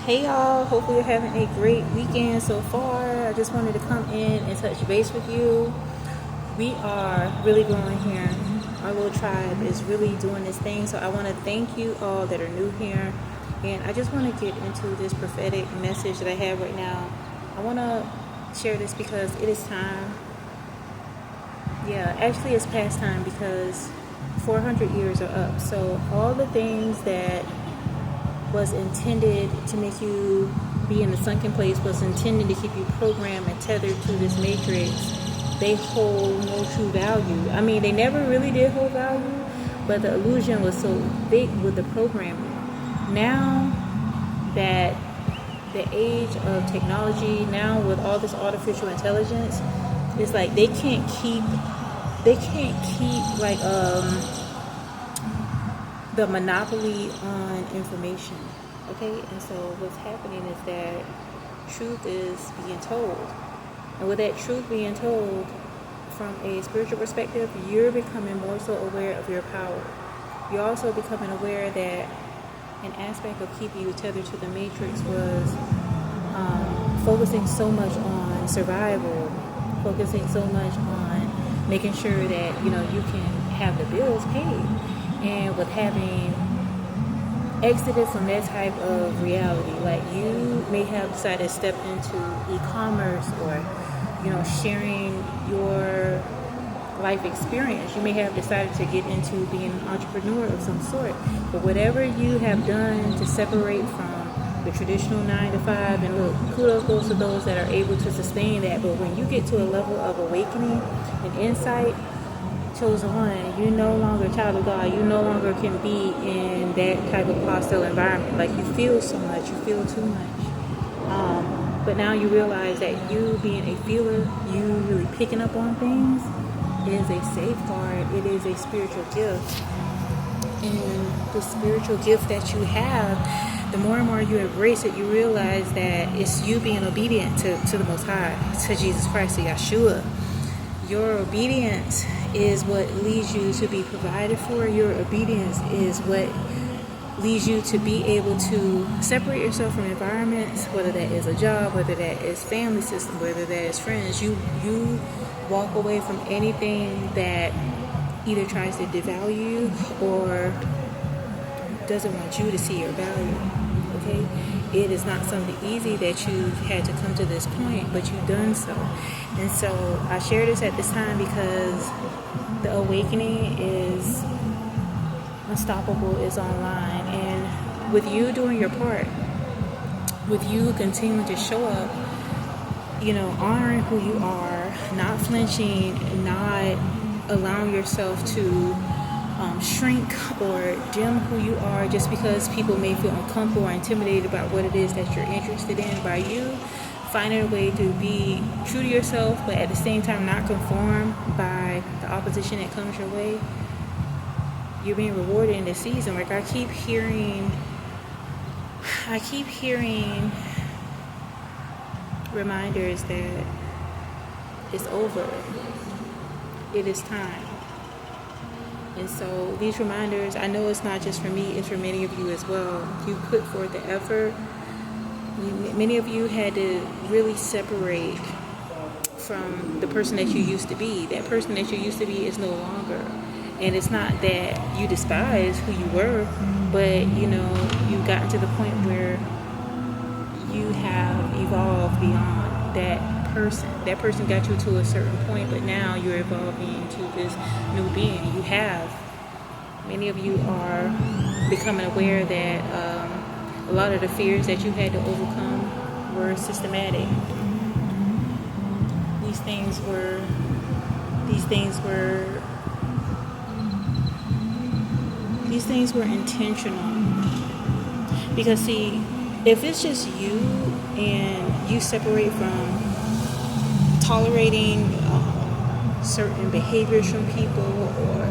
Hey y'all, hopefully you're having a great weekend so far. I just wanted to come in and touch base with you. We are really growing here. Our little tribe is really doing this thing. So I want to thank you all that are new here. And I just want to get into this prophetic message that I have right now. I want to share this because it is time. Yeah, actually it's past time because 400 years are up. So all the things that was intended to make you be in a sunken place, was intended to keep you programmed and tethered to this matrix, they hold no true value. I mean, they never really did hold value, but the illusion was so big with the programming. Now that the age of technology, now with all this artificial intelligence, it's like they can't keep like the monopoly on information. Okay, and so what's happening is that truth is being told, and with that truth being told from a spiritual perspective, you're becoming more so aware of your power. You're also becoming aware that an aspect of keeping you tethered to the matrix was focusing so much on survival, focusing so much on making sure that you can have the bills paid. And with having exited from that type of reality, like you may have decided to step into e-commerce or, sharing your life experience. You may have decided to get into being an entrepreneur of some sort. But whatever you have done to separate from the traditional 9 to 5, and look, kudos goes to those that are able to sustain that. But when you get to a level of awakening and insight, chosen one, you're no longer a child of God. You no longer can be in that type of hostile environment. Like you feel so much, you feel too much. But now you realize that you being a feeler, you really picking up on things is a safeguard. It is a spiritual gift. And the spiritual gift that you have, the more and more you embrace it, you realize that it's you being obedient to the Most High, to Jesus Christ, to Yeshua. Your obedience is what leads you to be provided for. Your obedience is what leads you to be able to separate yourself from environments, whether that is a job, whether that is family system, whether that is friends. You walk away from anything that either tries to devalue you or doesn't want you to see your value. Okay? It is not something easy that you've had to come to this point, but you've done so. And so I share this at this time because the awakening is unstoppable, is online. And with you doing your part, with you continuing to show up, honoring who you are, not flinching, not allowing yourself to shrink or dim who you are just because people may feel uncomfortable or intimidated about what it is that you're interested in. By you finding a way to be true to yourself, but at the same time not conform by the opposition that comes your way, you're being rewarded in this season. Like I keep hearing reminders that it's over. It is time. And so these reminders, I know it's not just for me, it's for many of you as well. You put forth the effort. Many of you had to really separate from the person that you used to be. That person that you used to be is no longer. And it's not that you despise who you were, but you've gotten to the point where you have evolved beyond that person. That person got you to a certain point, but now you're evolving into this new being. Many of you are becoming aware that a lot of the fears that you had to overcome were systematic. These things were intentional. Because see, if it's just you and you separate from tolerating certain behaviors from people, or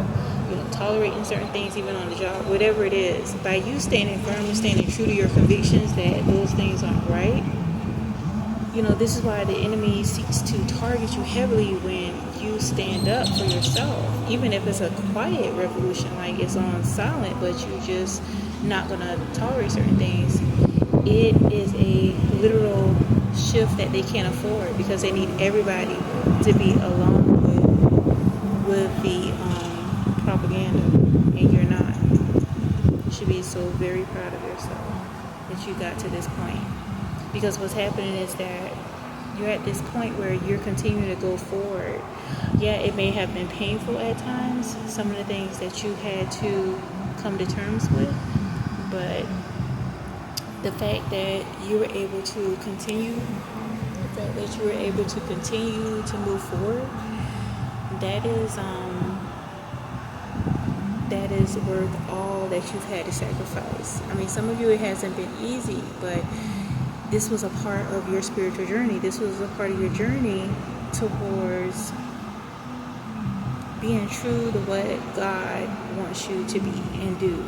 tolerating certain things even on the job, whatever it is, by you standing firm and standing true to your convictions that those things aren't right, this is why the enemy seeks to target you heavily when you stand up for yourself, even if it's a quiet revolution, like it's on silent, but you just not going to tolerate certain things. it is a literal shift that they can't afford because they need everybody to be along with the propaganda, and you're not. You should be so very proud of yourself that you got to this point, because what's happening is that you're at this point where you're continuing to go forward. Yeah, it may have been painful at times, some of the things that you had to come to terms with, but the fact that you were able to continue, to move forward, that is worth all that you've had to sacrifice. I mean, some of you, it hasn't been easy, but this was a part of your spiritual journey. This was a part of your journey towards being true to what God wants you to be and do.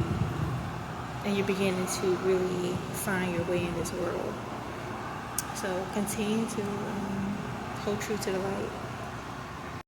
And you're beginning to really find your way in this world. So continue to hold true to the light.